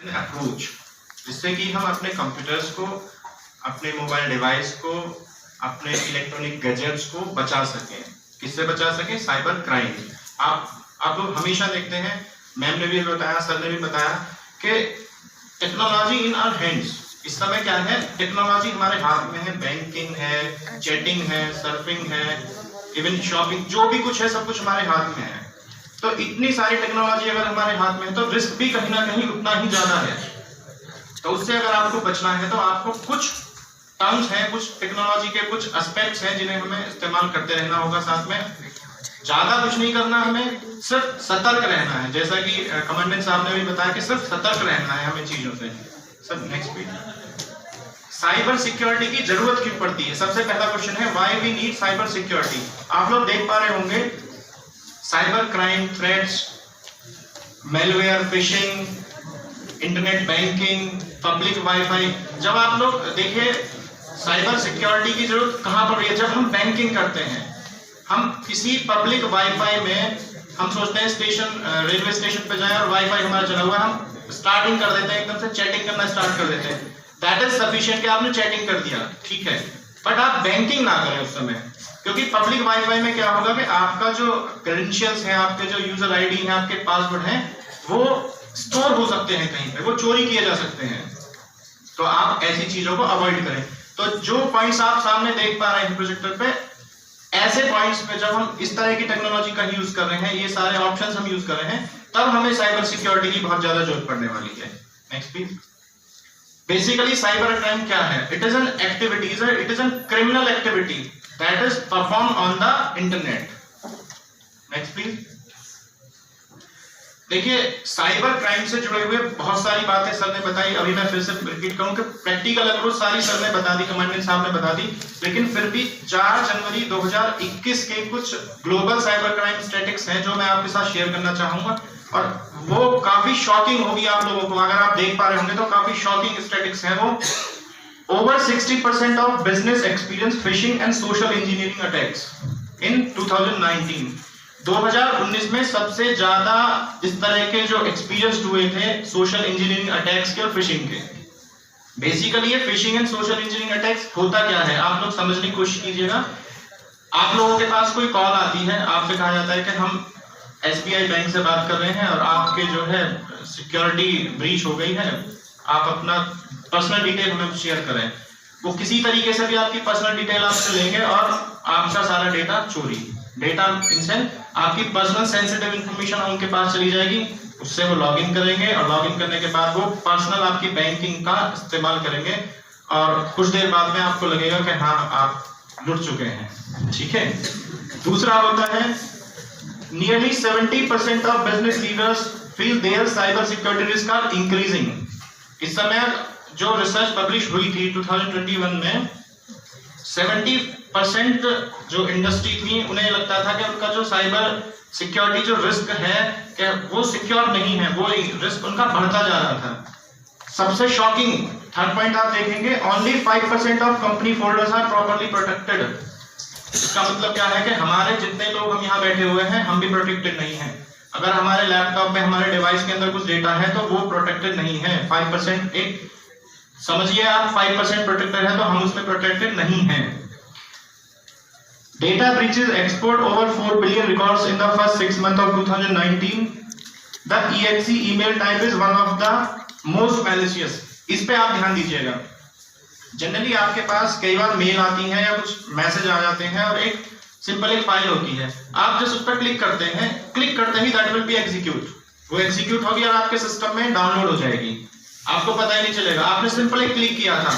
Approach, जिससे कि हम अपने कंप्यूटर्स को, अपने मोबाइल डिवाइस को, अपने इलेक्ट्रॉनिक गैजेट्स को बचा सकें। किससे बचा सकें? Cyber crime. आप लोग हमेशा देखते हैं, मैम ने भी बताया, सर ने भी बताया कि टेक्नोलॉजी इन आवर हैंड्स। इस समय क्या है? टेक्नोलॉजी हमारे हाथ में है, बैंकिंग है, चैटिंग है, सर्फिंग है, इवन शॉपिंग, जो भी कुछ है सब कुछ हमारे हाथ में है। तो इतनी सारी टेक्नोलॉजी अगर हमारे हाथ में है तो रिस्क भी कहीं ना कहीं उतना ही ज्यादा है। तो उससे अगर आपको बचना है तो आपको कुछ टर्म्स हैं, कुछ टेक्नोलॉजी के कुछ एस्पेक्ट्स हैं जिन्हें हमें इस्तेमाल करते रहना होगा। साथ में ज्यादा कुछ नहीं करना, हमें सिर्फ सतर्क रहना है। जैसा कि कमांडेंट साहब ने भी बताया कि सिर्फ सतर्क रहना है हमें चीजों से। Sir next page. Cyber security की जरूरत क्यों पड़ती है? सबसे पहला क्वेश्चन है why we need cyber security. आप लोग देख पा रहे होंगे cyber crime threats, malware, phishing, internet banking, public WiFi. जब आप लोग देखिए साइबर सिक्योरिटी की जरूरत कहां पर है? जब हम बैंकिंग करते हैं, हम किसी पब्लिक वाईफाई में हम सोचते हैं स्टेशन, रेलवे स्टेशन पे जाएं और वाईफाई हमारा चला हुआ है, हम स्टार्टिंग कर देते हैं, एकदम से चैटिंग करना स्टार्ट कर देते हैं। दैट इज सफिशिएंट कि आपने चैटिंग कर दिया, ठीक है, बट आप बैंकिंग ना करें उस समय, क्योंकि पब्लिक वाईफाई में क्या होगा कि आपका जो क्रेडेंशियल्स है, आपके जो यूजर आईडी है, आपके पासवर्ड है, वो स्टोर हो सकते हैं कहीं पे, वो चोरी किए जा सकते हैं। तो आप ऐसी चीजों को अवॉइड करें। तो जो पॉइंट्स आप सामने देख पा रहे हैं प्रोजेक्टर पे, ऐसे पॉइंट्स पे जब हम इस तरह की टेक्नोलॉजी का यूज कर रहे हैं, ये सारे ऑप्शंस हम यूज कर रहे हैं, तब हमें साइबर सिक्योरिटी की बहुत ज्यादा जरूरत पड़ने वाली है। Next please. Basically cyber crime क्या है? It is an activity, it is an criminal activity that is perform on the internet. Next please. देखिए साइबर क्राइम से जुड़े हुए बहुत सारी बातें सर ने बताई, अभी मैं फिर से रिपीट करूं कि प्रैक्टिकल अप्रोच सारी सर ने बता दी, कमांडेंट साहब ने बता दी, लेकिन फिर भी 4 जनवरी 2021 के कुछ ग्लोबल साइबर क्राइम स्टैटिस्टिक्स हैं जो मैं आपके साथ शेयर करना चाहूंगा, और वो काफी शॉकिंग होगी आप लोगों को। अगर आप देख पा रहे होंगे तो काफी शॉकिंग स्टैटिस्टिक्स हैं वो। Over 60% of business experience phishing and social engineering attacks in 2019। 2019 में सबसे ज्यादा इस तरह के जो एक्सपीरियंस हुए थे सोशल इंजीनियरिंग अटैक्स के और फिशिंग के। बेसिकली ये fishing and social engineering attacks होता क्या है, आप लोग समझने की कोशिश कीजिएगा। आप लोगों के पास कोई कॉल आती है, आपसे कहा जाता है कि हम SBI बैंक से बात कर रहे हैं और आपके जो है सिक्योरिटी ब्रीच हो गई है, आप अपना पर्सनल डिटेल हमें शेयर करें। वो किसी तरीके से भी आपकी पर्सनल डिटेल आपसे लेंगे और आपका सारा डेटा चोरी, डेटा इनसे आपकी पर्सनल सेंसिटिव इंफॉर्मेशन उनके पास चली जाएगी, उससे वो लॉगिन करेंगे और लॉगिन करने के बाद वो पर्सनल आपकी बैंकिंग का इस्तेमाल करेंगे और कुछ देर बाद में आपको लगेगा कि हाँ आप लुट चुके हैं, ठीक है। दूसरा होता है nearly 70% of business leaders feel their cyber security risk are increasing. इस समय जो रिसर्च पब्लिश हुई थी 2021 में, 70% जो इंडस्ट्री थी उन्हें लगता था कि उनका जो साइबर सिक्योरिटी जो रिस्क है कि वो सिक्योर नहीं है, वो रिस्क उनका बढ़ता जा रहा था। सबसे शॉकिंग थर्ड पॉइंट आप देखेंगे, only 5% of company folders are properly protected. इसका मतलब क्या है कि हमारे जितने लोग हम यहाँ बैठे हुए हैं हम भी प्रोटेक्टेड नहीं हैं। अगर हमारे लैपटॉप में, हमारे डिवाइस के अंदर कुछ डेटा है तो वो प्रोटेक्टेड नहीं है। 5%, एक समझिए आप 5% प्रोटेक्टेड है तो हम उसमें प्रोटेक्टेड नहीं हैं। Data breaches export over 4 billion records in the first 6 months of 2019। The EXE email type is one of the most malicious. इस पे आप ध्यान दीजिएगा। जनरली आपके पास कई बार मेल आती है या कुछ मैसेज आ जाते हैं और एक सिंपल एक फाइल होती है, आप जस्ट उस पर क्लिक करते हैं, क्लिक करते ही दैट विल बी एग्जीक्यूट, वो एग्जीक्यूट होगी और आपके सिस्टम में डाउनलोड हो जाएगी, आपको पता ही नहीं चलेगा, आपने सिंपल एक क्लिक किया था।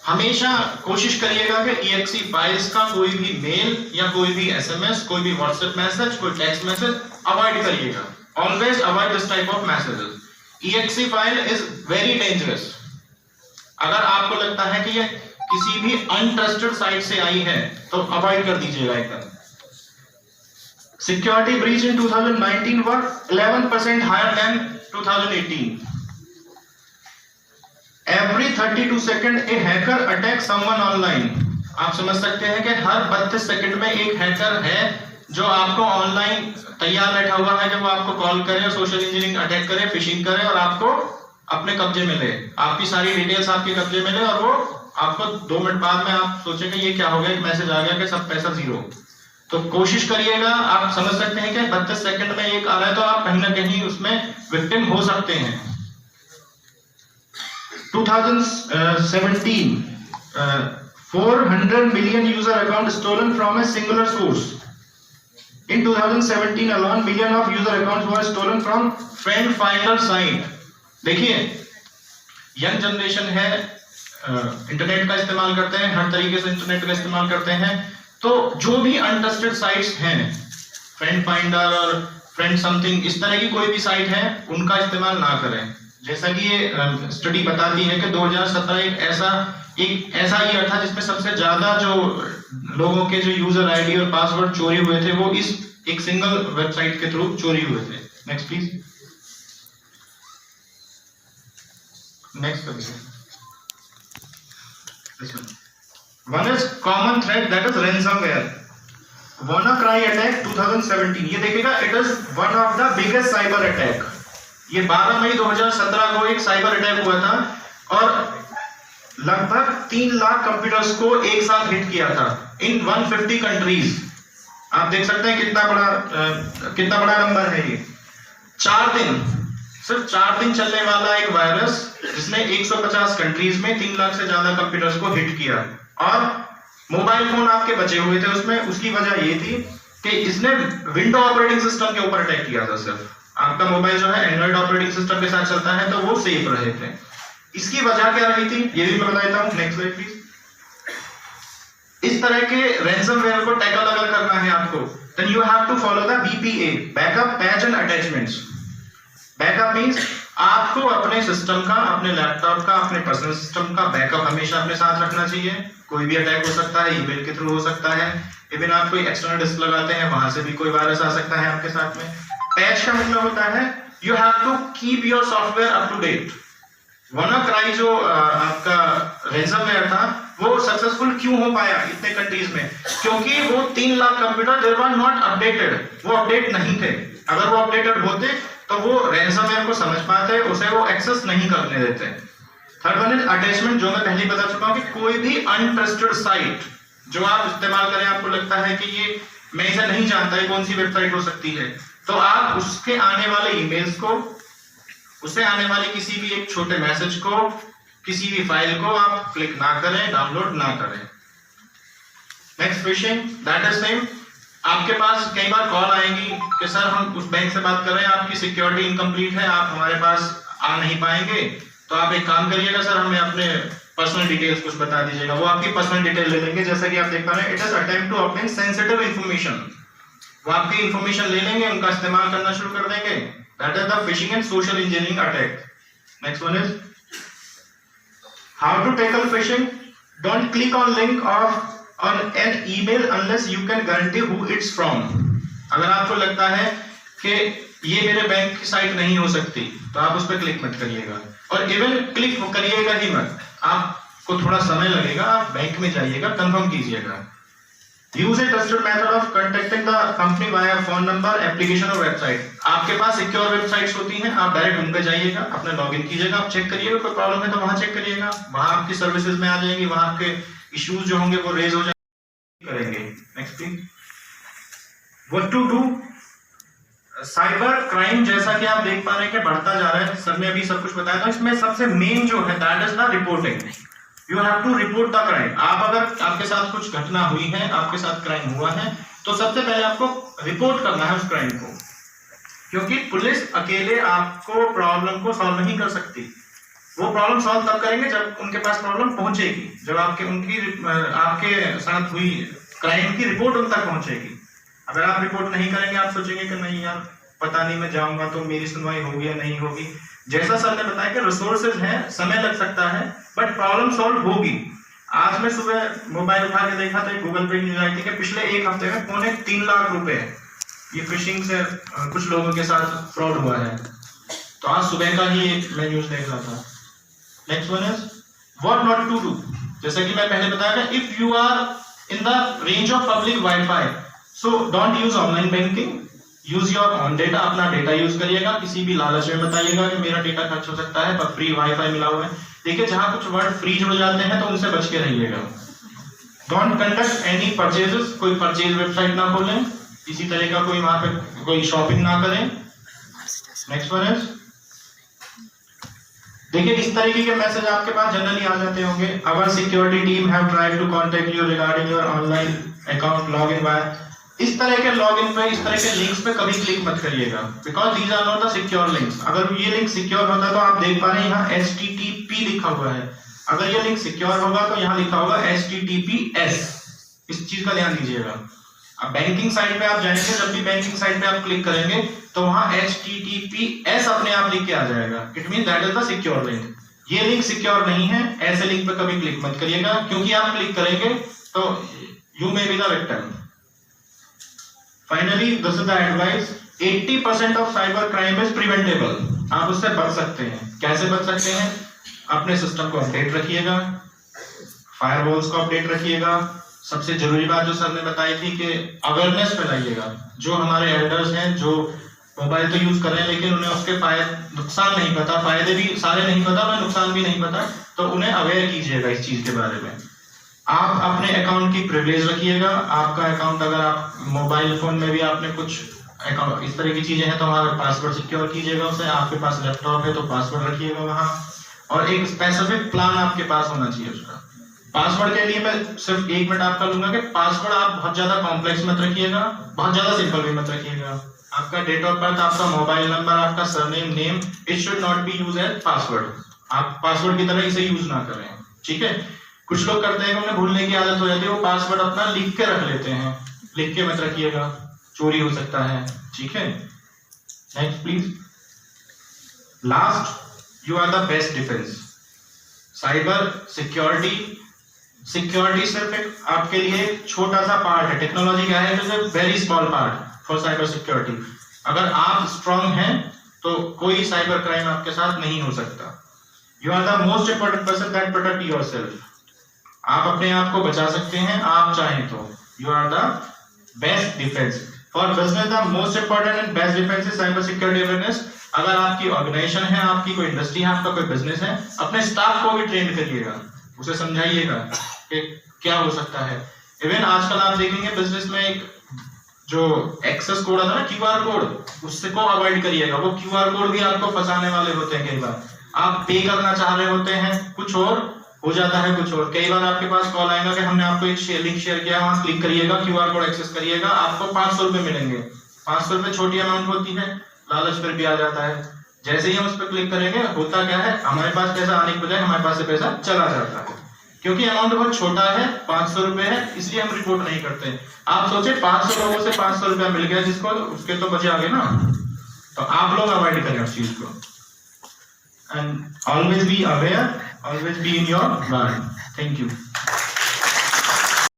हमेशा कोशिश करिएगा कि EXE फाइल्स का कोई भी मेल या कोई भी SMS, कोई भी व्हाट्सएप मैसेज, कोई टेक्स्ट मैसेज अवॉइड करिएगा। Always avoid this type of messages. EXE file is very dangerous. अगर आपको लगता है कि ये किसी भी अनट्रस्टेड साइट से आई है तो अवॉइड कर दीजिएगा एकदम। Security breach in 2019 were 11% higher than 2018। Every 32 second a hacker attack someone online. आप समझ सकते हैं कि हर 32 सेकंड में एक हैकर है जो आपको ऑनलाइन तैयार बैठा हुआ है कि वो आपको कॉल करे, सोशल इंजीनियरिंग अटैक करे, फिशिंग करे और आपको अपने कब्जे में ले, आपकी सारी डिटेल्स आपके कब्जे में ले, और वो आपको 2 मिनट बाद में आप सोचेंगे ये क्या हो गया, एक मैसेज आ गया कि सब पैसा जीरो। तो कोशिश करिएगा, आप समझ सकते हैं कि 32 सेकंड में एक आ रहा है, तो आप कहीं ना कहीं उसमें विक्टिम हो सकते हैं। 2017 400 million user account stolen from a singular source. In 2017 alone, million of user accounts were stolen from friend finder site. देखिए, यंग जनरेशन है, इंटरनेट का इस्तेमाल करते हैं, हर तरीके से इंटरनेट का इस्तेमाल करते हैं, तो जो भी अनट्रस्टेड साइट्स हैं, फ्रेंड फाइंडर और फ्रेंड समथिंग, इस तरह की कोई भी साइट है, उनका इस्तेमाल ना करें। जैसा कि ये स्टडी बताती है कि 2017 एक ऐसा ईयर था जिसमें सबसे ज्यादा जो लोगों के जो यूजर आईडी और पासवर्ड चोरी हुए थे वो इस एक सिंगल वेबसाइट के थ्रू चोरी हुए थे। नेक्स्ट प्लीज, नेक्स्ट करिए। One is common threat that is ransomware. WannaCry attack 2017, ये देखिएगा, it is one of the biggest cyber attack. ये 12 मई 2017 को एक साइबर अटैक हुआ था और लगभग 3 लाख कंप्यूटर्स को एक साथ हिट किया था इन 150 कंट्रीज। आप देख सकते हैं कितना बड़ा नंबर है ये। 4 दिन, सिर्फ 4 दिन चलने वाला एक वायरस जिसने 150 कंट्रीज में 3 लाख से ज्यादा कंप्यूटर्स को हिट किया, और मोबाइल फोन आपके बचे हुए थे उसमें। उसकी वजह ये थी कि इसने विंडो ऑपरेटिंग सिस्टम के ऊपर अटैक किया था। सिर्फ आपका मोबाइल जो है एंड्रॉइड ऑपरेटिंग सिस्टम के साथ चलता है, तो वो सेफ रहे थे। इसकी वजह क्या रही थी ये भी मैं बता देता हूं। Next slide please. इस तरह के रैंसमवेयर को टैकल अगर करना है आपको, then you have to follow the BPA, backup patch and attachments. Backup means आपको अपने सिस्टम का, अपने लैपटॉप का, अपने पर्सनल सिस्टम का बैकअप हमेशा अपने साथ रखना चाहिए। कोई भी अटैक हो सकता है, ईमेल के थ्रू हो सकता है, इवन आप कोई एक्सटर्नल डिस्क लगाते हैं वहां से भी कोई वायरस आ सकता है आपके साथ में। पैच का मतलब होता है you have to keep your software up to date. WannaCry जो आपका रैंसमवेयर था वो सक्सेसफुल क्यों हो पाया इतने कंट्रीज में? क्योंकि वो 3 lakh computer they were not updated, वो अपडेट नहीं थे। अगर वो अपडेटेड होते तो वो रैंसमवेयर को समझ पाते, उसे वो एक्सेस नहीं करने देते। थर्ड वन इज अटैचमेंट, जो मैं पहले बता चुका हूं कि कोई भी अनट्रस्टेड साइट जो आप इस्तेमाल करें, आपको लगता है कि ये मैं इसे नहीं जानता है कौन सी वेबसाइट हो सकती है, तो आप उसके आने वाले ईमेल्स को, उसे आने वाले किसी भी एक छोटे मैसेज को, किसी भी फाइल को आप क्लिक ना करें, डाउनलोड ना करें। Next fishing, that is same. आपके पास कई बार कॉल आएंगी कि सर हम उस बैंक से बात कर रहे हैं, आपकी सिक्योरिटी इनकम्प्लीट है, आप हमारे पास आ नहीं पाएंगे, तो आप एक काम करिएगा सर, हमें अपने पर्सनल डिटेल्स कुछ बता दीजिएगा। वो आपकी पर्सनल डिटेल ले लेंगे, जैसा कि आप देख पा रहे हैं, it is attempt to obtain sensitive information. वो आपकी इंफॉर्मेशन ले लेंगे, उनका इस्तेमाल करना शुरू कर देंगे। That is the phishing and social engineering attack. Next one is how to tackle phishing. Don't click on link on an email unless you can guarantee who it's from. अगर आपको लगता है कि ये मेरे बैंक की साइट नहीं हो सकती, तो आप उस पर क्लिक मत करिएगा, और इवन क्लिक करिएगा ही मत। आपको थोड़ा समय लगेगा, आप बैंक में जाइएगा, कंफर्म कीजिएगा। Use A trusted method of contacting the company via phone number, application और वेबसाइट। आपके पास सिक्योर वेबसाइट्स होती हैं, आप डायरेक्ट उन पे जाइएगा, अपने लॉगिन कीजिएगा, आप चेक करिएगा, कोई प्रॉब्लम है तो वहां चेक करिएगा, वहां आपकी सर्विसेज में आ जाएंगी, वहां आपके इश्यूज जो होंगे वो रेज हो करेंगे। Next please. What to do. Cyber crime जैसा कि आप देख पा रहे हैं कि बढ़ता जा रहा है, सर ने अभी सब कुछ बताया था, इसमें सबसे मेन जो है that is the reporting. You have to report the crime. आप अगर आपके साथ कुछ घटना हुई है, आपके साथ क्राइम हुआ है, तो सबसे पहले आपको रिपोर्ट करना है उस क्राइम को, क्योंकि पुलिस अकेले आपको प्रॉब्लम को सॉल्व नहीं कर सकती। वो प्रॉब्लम सॉल्व तब करेंगे जब उनके पास प्रॉब्लम पहुंचेगी, जब आपके साथ हुई क्राइम की रिपोर्ट उन तक पहुंचेगी। अगर आप रिपोर्ट नहीं करेंगे, आप सोचेंगे कि नहीं यार पता नहीं, मैं जाऊंगा तो मेरी सुनवाई होगी या नहीं होगी। जैसा सर ने बताया कि रिसोर्सेज हैं, समय लग सकता है, बट प्रॉब्लम सॉल्व होगी। आज मैं सुबह मोबाइल उठा के देखा तो गूगल पे न्यूज आई थी कि पिछले 1 हफ्ते में 3.25 लाख रुपए ये फिशिंग से कुछ लोगों के साथ फ्रॉड हुआ है। तो आज सुबह का ही मैं न्यूज देख रहा था। Next one is what not to do. जैसा कि मैं पहले बताया, if you are in the range of public WiFi, so don't use online banking, use your own data, अपना डेटा यूज करिएगा, किसी भी लालच में बताइएगा कि मेरा डेटा खर्च हो सकता है पर फ्री वाईफाई मिला हुआ है। देखिए जहां कुछ वर्ड फ्री जुड़ जाते हैं तो उनसे बच के रहिएगा। डोंट कंडक्ट एनी परचेजेस, कोई परचेज वेबसाइट ना खोलें, इसी तरह का कोई वहां पे कोई शॉपिंग ना करें। नेक्स्ट वन इज, देखिए इस तरीके के मैसेज आपके पास जनरली आ जाते होंगे। Our security team have tried to contact you regarding your online account login by. इस तरह के लॉगिन पे, इस तरह के लिंक्स पे कभी क्लिक मत करिएगा, because these are not the secure links. अगर ये लिंक सिक्योर होता तो आप देख पा रहे हैं यहाँ HTTP लिखा हुआ है, अगर ये लिंक सिक्योर होगा तो यहाँ लिखा होगा HTTPS। इस चीज का ध्यान दीजिएगा। अब बैंकिंग साइट पे आप जाएंगे, जब भी बैंकिंग साइट पे आप क्लिक करेंगे तो वहां HTTPS अपने आप लिख के आ जाएगा, it mean that is the secure link. ये लिंक सिक्योर नहीं है, ऐसे लिंक पे कभी क्लिक मत करिएगा, क्योंकि आप क्लिक करेंगे तो you may be the victim. Finally this is the advice, 80% of cyber crime is preventable. आप उससे बच सकते हैं। कैसे बच सकते हैं? अपने सिस्टम को अपडेट रखिएगा, फायरवॉल्स को अपडेट रखिएगा। सबसे जरूरी बात जो सर ने बताई थी कि अवेयरनेस फैलाइएगा। जो हमारे एल्डर्स हैं जो मोबाइल तो यूज कर रहे हैं लेकिन उन्हें उसके नुकसान नहीं पता, फायदे भी सारे नहीं पता, उन्हें नुकसान भी नहीं पता, तो उन्हें अवेयर कीजिएगा इस चीज के बारे में। आप अपने अकाउंट की प्रिविलेज रखिएगा। आपका अकाउंट, अगर आप मोबाइल फोन में भी आपने कुछ अकाउंट इस तरह की चीजें हैं तो वहां पासवर्ड सिक्योर कीजिएगा उसे। आपके पास लैपटॉप है तो पासवर्ड रखिएगा वहां, और एक स्पेसिफिक प्लान आपके पास होना चाहिए उसका। पासवर्ड के लिए मैं सिर्फ 1 मिनट आपका लूंगा कि पासवर्ड आप बहुत ज्यादा कॉम्प्लेक्स मत रखिएगा, बहुत ज्यादा सिंपल भी मत रखिएगा। आपका डेट ऑफ बर्थ, आपका मोबाइल नंबर, आपका surname, name, it should not be use as password. आप पासवर्ड की तरह इसे यूज ना करें, ठीक है। कुछ लोग करते हैं कि उन्हें भूलने की आदत हो जाती है, वो पासवर्ड अपना लिख के रख लेते हैं। लिख के मत रखिएगा, चोरी हो सकता है, ठीक है। Next please. Last, you are the best defence. Cyber security सिर्फ एक आपके लिए छोटा सा पार्ट है। टेक्नोलॉजी क्या है? It is a very small part for cyber security. अगर आप स्ट्रांग हैं तो कोई साइबर क्राइम आपके साथ नहीं हो सकता। You are the most important person that protect yourself. आप अपने आप को बचा सकते हैं आप चाहें तो। You are the best defence for business. The most important and best defence is cyber security awareness. अगर आपकी ऑर्गेनाइजेशन है, आपकी कोई इंडस्ट्री है, आपका कोई बिजनेस है, अपने स्टाफ को भी ट्रेन करिएगा, उसे समझाइएगा कि क्या हो सकता है। इवन आजकल आप देखेंगे बिजनेस में एक जो एक्सेस कोड आता है ना, QR कोड, उससे को अवॉइड करिएगा। वो QR कोड भी आपको फंसाने वाले होते हैं। कई बार आप पे करना चाह रहे होते हैं कुछ और, हो जाता है कुछ और। कई बार आपके पास कॉल आएगा कि हमने आपको एक लिंक शेयर किया, वहां क्लिक करिएगा, QR कोड एक्सेस करिएगा, आपको 500 रुपए मिलेंगे। 500 रुपए छोटी अमाउंट होती है, लालच फिर भी आ जाता है। जैसे ही हम उस पर क्लिक करेंगे, होता क्या है, हमारे पास पैसा आने के बजाय हमारे पास से पैसा चला जाता है, क्योंकि अमाउंट बहुत छोटा है, 500 रुपए है, इसलिए हम रिपोर्ट नहीं करते। आप सोचे 500 लोगों से 500 रुपया मिल गया जिसको, उसके तो बचे आगे ना। तो आप लोग अवॉइड करें उस चीज को। And always be aware, always be in your guard. Thank you.